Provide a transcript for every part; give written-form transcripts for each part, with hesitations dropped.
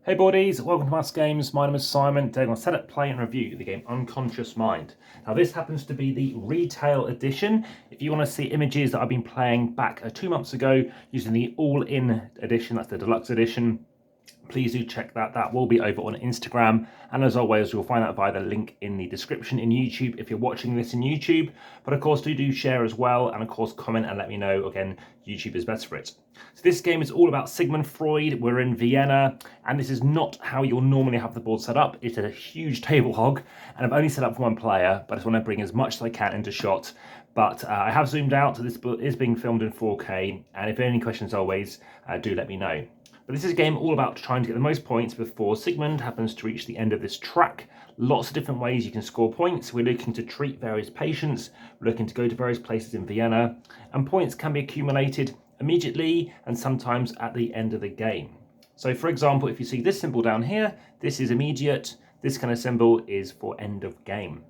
Hey boardies, welcome to AmassGames. My name is Simon. Today I'm going to set up, play and review the game Unconscious Mind. Now this happens to be the retail edition. If you want to see images that I've been playing back 2 months ago using the all-in edition, that's the deluxe edition, please do check that. That will be over on Instagram, and as always you'll find that via the link in the description in YouTube if you're watching this in YouTube. But of course do share as well, and of course comment and let me know. Again, YouTube is best for it. So this game is all about Sigmund Freud. We're in Vienna, and this is not how you'll normally have the board set up. It's a huge table hog, and I've only set up for one player, but I just want to bring as much as I can into shot. But I have zoomed out, so this is being filmed in 4K, and if any questions always do let me know. But this is a game all about trying to get the most points before Sigmund happens to reach the end of this track. Lots of different ways you can score points. We're looking to treat various patients, we're looking to go to various places in Vienna, and points can be accumulated immediately and sometimes at the end of the game. So for example, if you see this symbol down here, this is immediate, this kind of symbol is for end of game.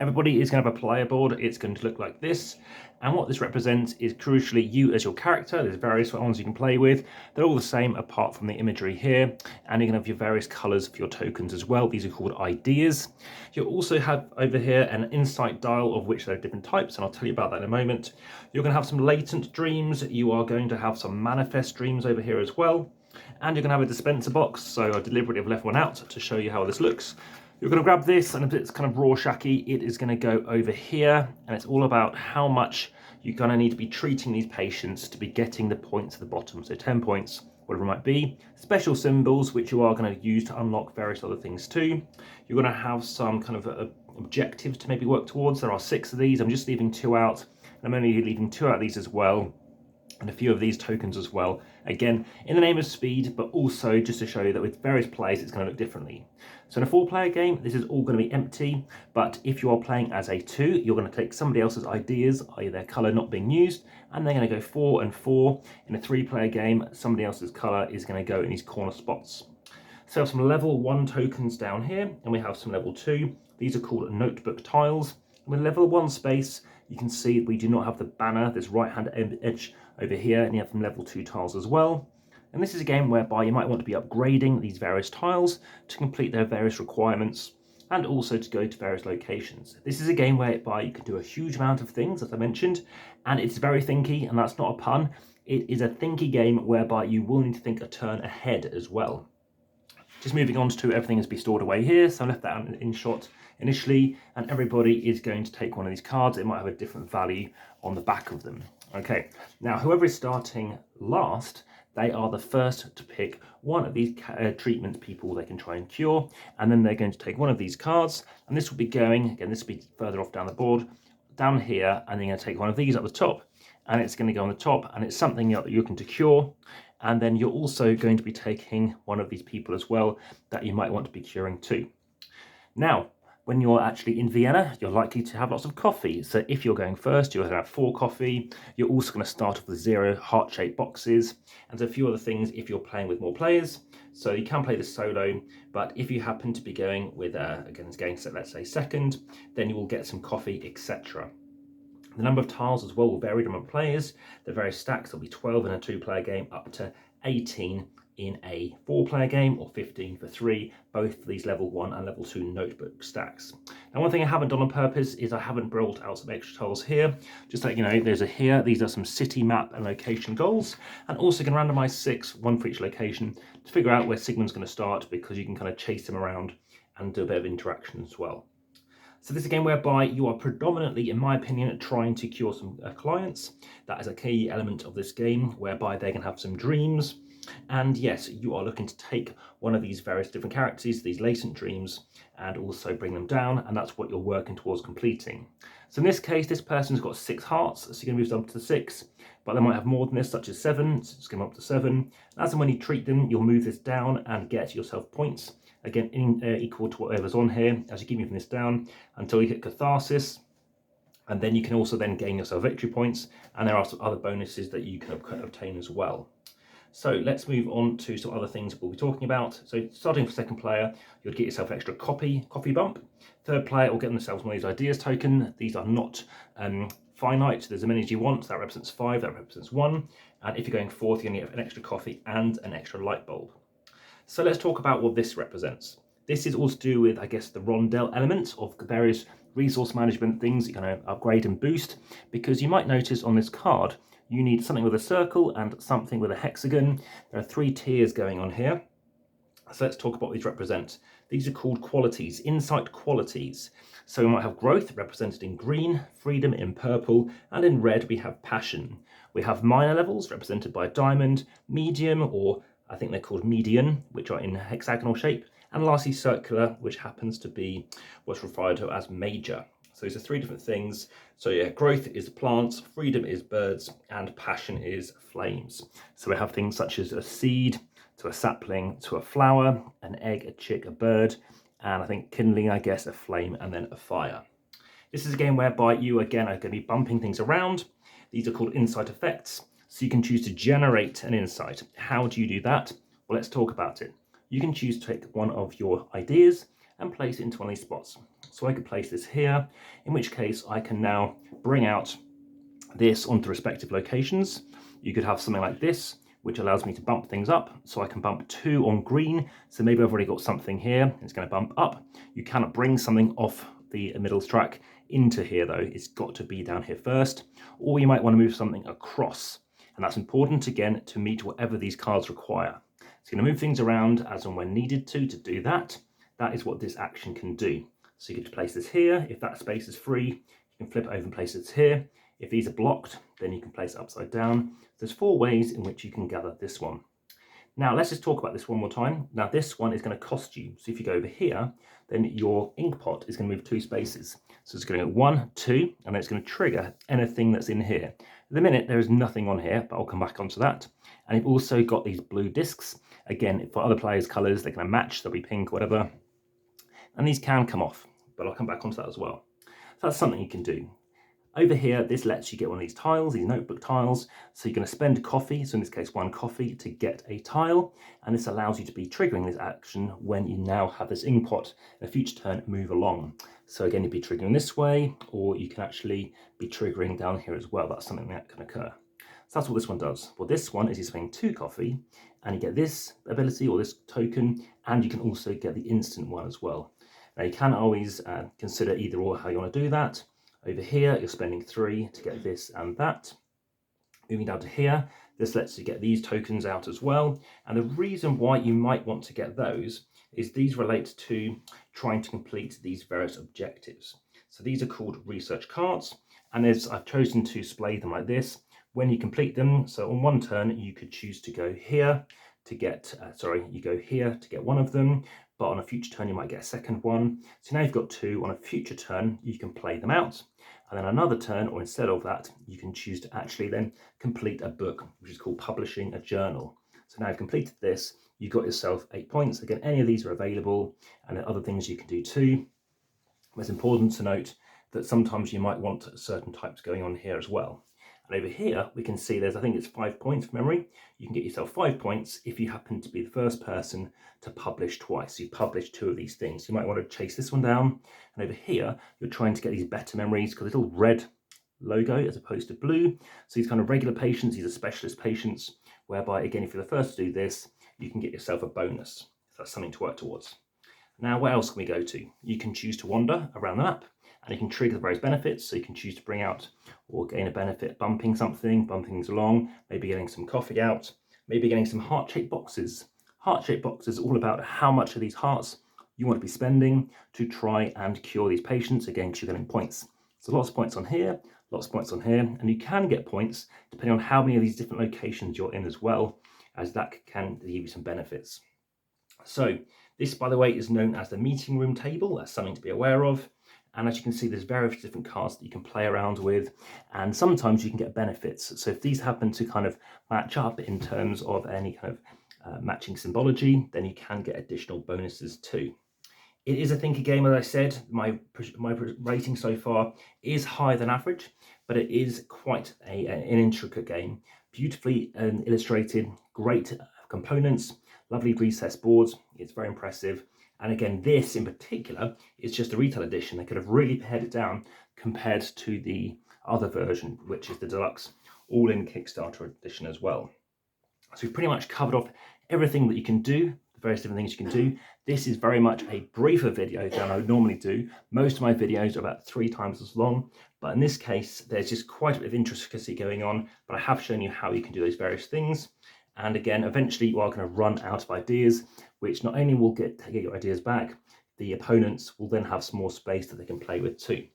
Everybody is going to have a player board. It's going to look like this, and what this represents is crucially you as your character. There's various ones you can play with. They're all the same apart from the imagery here, and you're going to have your various colours for your tokens as well. These are called ideas. You'll also have over here an insight dial, of which there are different types, and I'll tell you about that in a moment. You're going to have some latent dreams. You are going to have some manifest dreams over here as well, and you're going to have a dispenser box. So I deliberately have left one out to show you how this looks. You're going to grab this, and if it's kind of Rorschach-y, it is going to go over here, and it's all about how much you're going to need to be treating these patients to be getting the points at the bottom. So 10 points, whatever it might be. Special symbols, which you are going to use to unlock various other things too. You're going to have some kind of objectives to maybe work towards. There are 6 of these. I'm just leaving 2 out, and I'm only leaving 2 out of these as well, and a few of these tokens as well. Again, in the name of speed, but also just to show you that with various players, it's going to look differently. So in a 4-player game, this is all going to be empty, but if you are playing as a 2, you're going to take somebody else's ideas, i.e. their colour not being used, and they're going to go 4 and 4. In a 3-player game, somebody else's colour is going to go in these corner spots. So we have some level 1 tokens down here, and we have some level 2. These are called notebook tiles. And with level 1 space, you can see we do not have the banner, this right-hand edge over here, and you have some level 2 tiles as well. And this is a game whereby you might want to be upgrading these various tiles to complete their various requirements, and also to go to various locations. This is a game whereby you can do a huge amount of things, as I mentioned, and it's very thinky, and that's not a pun. It is a thinky game whereby you will need to think a turn ahead as well. Just moving on to everything is to be stored away here, so I left that in shot initially, and everybody is going to take one of these cards. It might have a different value on the back of them. Okay, now whoever is starting last, they are the first to pick one of these treatment people they can try and cure, and then they're going to take one of these cards, and this will be going, again this will be further off down the board, down here, and they're going to take one of these at the top, and it's going to go on the top, and it's something that you're looking to cure. And then you're also going to be taking one of these people as well that you might want to be curing too. Now, when you're actually in Vienna, you're likely to have lots of coffee. So if you're going first, you're going to have 4 coffee. You're also going to start off with 0 heart-shaped boxes, and a few other things if you're playing with more players. So you can play this solo, but if you happen to be going with, again, let's say second, then you will get some coffee, etc. The number of tiles as well will vary among players. The various stacks will be 12 in a 2-player game, up to 18 in a 4-player game, or 15 for 3, both for these level 1 and level 2 notebook stacks. Now, one thing I haven't done on purpose is I haven't brought out some extra tiles here. Just like, you know, there's a here, these are some city map and location goals, and also can randomize 6, 1 for each location, to figure out where Sigmund's going to start, because you can kind of chase him around and do a bit of interaction as well. So this is a game whereby you are predominantly, in my opinion, trying to cure some clients. That is a key element of this game, whereby they can have some dreams. And yes, you are looking to take one of these various different characters, these latent dreams, and also bring them down, and that's what you're working towards completing. So in this case, this person's got 6 hearts, so you're going to move up to 6, but they might have more than this, such as 7, so it's going up to 7. As and when you treat them, you'll move this down and get yourself points. Again, equal to whatever's on here, as you keep moving this down until you hit catharsis, and then you can also then gain yourself victory points, and there are some other bonuses that you can obtain as well. So let's move on to some other things we'll be talking about. So starting for 2nd player, you'll get yourself extra coffee bump. 3rd player will get themselves one of these ideas token. These are not finite, there's as many as you want. So that represents 5, that represents 1. And if you're going 4th, you're going to get an extra coffee and an extra light bulb. So let's talk about what this represents. This is all to do with, I guess, the rondel element of the various resource management things you're going to upgrade and boost, because you might notice on this card, you need something with a circle and something with a hexagon. There are 3 tiers going on here. So let's talk about what these represent. These are called qualities, insight qualities. So we might have growth represented in green, freedom in purple, and in red we have passion. We have minor levels represented by diamond, medium, or I think they're called median, which are in hexagonal shape, and lastly circular, which happens to be what's referred to as major. So these are 3 different things. So yeah, growth is plants, freedom is birds, and passion is flames. So we have things such as a seed, to a sapling, to a flower, an egg, a chick, a bird, and I think kindling, I guess, a flame, and then a fire. This is a game whereby you, again, are going to be bumping things around. These are called insight effects. So you can choose to generate an insight. How do you do that? Well, let's talk about it. You can choose to take one of your ideas and place it into one of these spots. So I could place this here, in which case I can now bring out this onto respective locations. You could have something like this, which allows me to bump things up. So I can bump 2 on green. So maybe I've already got something here. It's going to bump up. You cannot bring something off the middle track into here though. It's got to be down here first. Or you might want to move something across. And that's important again to meet whatever these cards require. It's going to move things around as and when needed to do that. That is what this action can do. So you could place this here. If that space is free, you can flip it over and place it here. If these are blocked, then you can place it upside down. There's 4 ways in which you can gather this one. Now let's just talk about this one more time. Now this one is going to cost you. So if you go over here, then your ink pot is going to move 2 spaces. So it's going to go 1, 2, and then it's going to trigger anything that's in here. At the minute, there is nothing on here, but I'll come back onto that. And you've also got these blue discs. Again, for other players' colours, they're going to match, they'll be pink, whatever. And these can come off, but I'll come back onto that as well. So that's something you can do. Over here, this lets you get one of these tiles, these notebook tiles. So you're going to spend coffee, so in this case 1 coffee, to get a tile. And this allows you to be triggering this action when you now have this ink pot in a future turn move along. So again, you'd be triggering this way, or you can actually be triggering down here as well. That's something that can occur. So that's what this one does. Well, this one is you spending 2 coffee, and you get this ability or this token, and you can also get the instant one as well. Now you can always consider either or how you want to do that. Over here, you're spending 3 to get this and that. Moving down to here, this lets you get these tokens out as well. And the reason why you might want to get those is these relate to trying to complete these various objectives. So these are called research cards. And I've chosen to display them like this. When you complete them, so on 1 turn, you could choose to go here to get, you go here to get one of them. But on a future turn, you might get a second one. So now you've got 2. On a future turn, you can play them out. And then another turn, or instead of that, you can choose to actually then complete a book, which is called publishing a journal. So now you've completed this, you've got yourself 8 points. Again, any of these are available, and then other things you can do too. But it's important to note that sometimes you might want certain types going on here as well. And over here, we can see there's, I think it's 5 points from memory. You can get yourself 5 points if you happen to be the first person to publish twice. You've published 2 of these things. You might want to chase this one down. And over here, you're trying to get these better memories because it's all red logo as opposed to blue. So these kind of regular patients, these are specialist patients, whereby, again, if you're the first to do this, you can get yourself a bonus. So that's something to work towards. Now, where else can we go to? You can choose to wander around the map, and you can trigger the various benefits. So you can choose to bring out or gain a benefit, bumping something, bumping things along, maybe getting some coffee out, maybe getting some heart-shaped boxes. Heart-shaped boxes are all about how much of these hearts you want to be spending to try and cure these patients, again, because you're getting points. So lots of points on here, lots of points on here, and you can get points depending on how many of these different locations you're in as well, as that can give you some benefits. So this, by the way, is known as the meeting room table. That's something to be aware of. And as you can see, there's various different cards that you can play around with, and sometimes you can get benefits. So if these happen to kind of match up in terms of any kind of matching symbology, then you can get additional bonuses too. It is a thinker game, as I said. My rating so far is higher than average, but it is quite an intricate game. Beautifully illustrated, great components, lovely recessed boards. It's very impressive. And again, this in particular is just a retail edition. They could have really pared it down compared to the other version, which is the deluxe all-in Kickstarter edition as well. So we've pretty much covered off everything that you can do, various different things you can do. This is very much a briefer video than I would normally do. Most of my videos are about 3 times as long, but in this case, there's just quite a bit of intricacy going on, but I have shown you how you can do those various things. And again, eventually you are going to run out of ideas, which not only will get your ideas back, the opponents will then have some more space that they can play with too.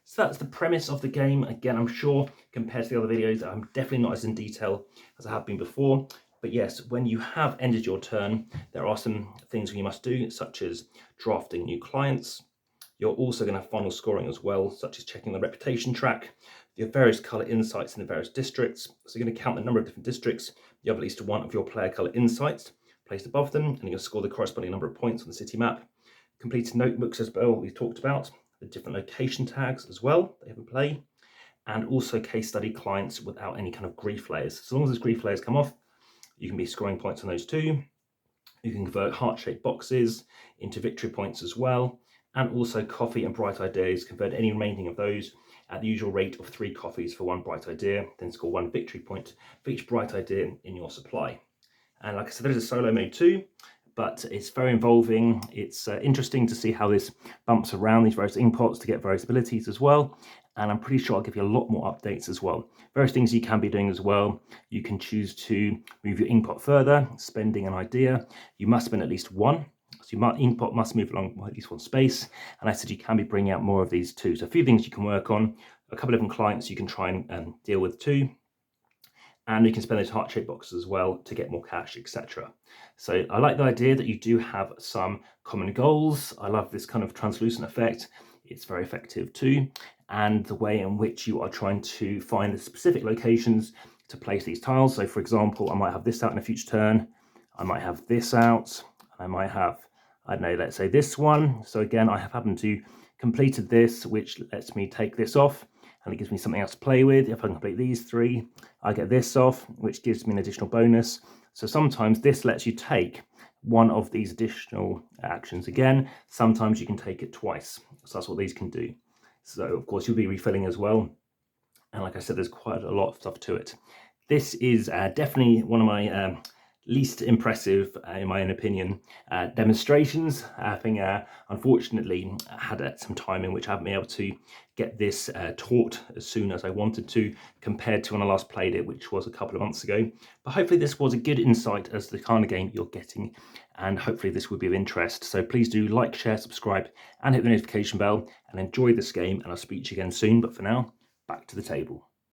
So that's the premise of the game. Again, I'm sure compared to the other videos, I'm definitely not as in detail as I have been before. But yes, when you have ended your turn, there are some things you must do, such as drafting new clients. You're also going to have final scoring as well, such as checking the reputation track, your various colour insights in the various districts. So you're going to count the number of different districts. You have at least one of your player colour insights placed above them, and you're going to score the corresponding number of points on the city map. Completed notebooks as well, we've talked about, the different location tags as well that you have in play, and also case study clients without any kind of grief layers. So long as those grief layers come off, you can be scoring points on those too. You can convert heart-shaped boxes into victory points as well, and also coffee and bright ideas, convert any remaining of those at the usual rate of 3 coffees for 1 bright idea, then score 1 victory point for each bright idea in your supply. And like I said, there's a solo mode too, but it's very involving. It's interesting to see how this bumps around these various inkpots to get various abilities as well. And I'm pretty sure I'll give you a lot more updates as well. Various things you can be doing as well. You can choose to move your inkpot further, spending an idea. You must spend at least 1. So your inkpot must move along at least 1 space. And I said you can be bringing out more of these too. So a few things you can work on. A couple of different clients you can try and deal with too. And you can spend those heart-shaped boxes as well to get more cash, etc. So I like the idea that you do have some common goals. I love this kind of translucent effect. It's very effective too. And the way in which you are trying to find the specific locations to place these tiles. So for example, I might have this out in a future turn. I might have this out. I might have, I don't know, let's say this one. So again, I have happened to completed this, which lets me take this off. And it gives me something else to play with. If I complete these 3, I get this off, which gives me an additional bonus. So sometimes this lets you take one of these additional actions again. Sometimes you can take it twice. So that's what these can do. So of course you'll be refilling as well. And like I said, there's quite a lot of stuff to it. This is definitely one of my least impressive, in my own opinion, demonstrations. Having unfortunately had some time in which I haven't been able to get this taught as soon as I wanted to, compared to when I last played it, which was a couple of months ago. But hopefully this was a good insight as to the kind of game you're getting, and hopefully this would be of interest. So please do like, share, subscribe, and hit the notification bell, and enjoy this game, and I'll speak to you again soon. But for now, back to the table.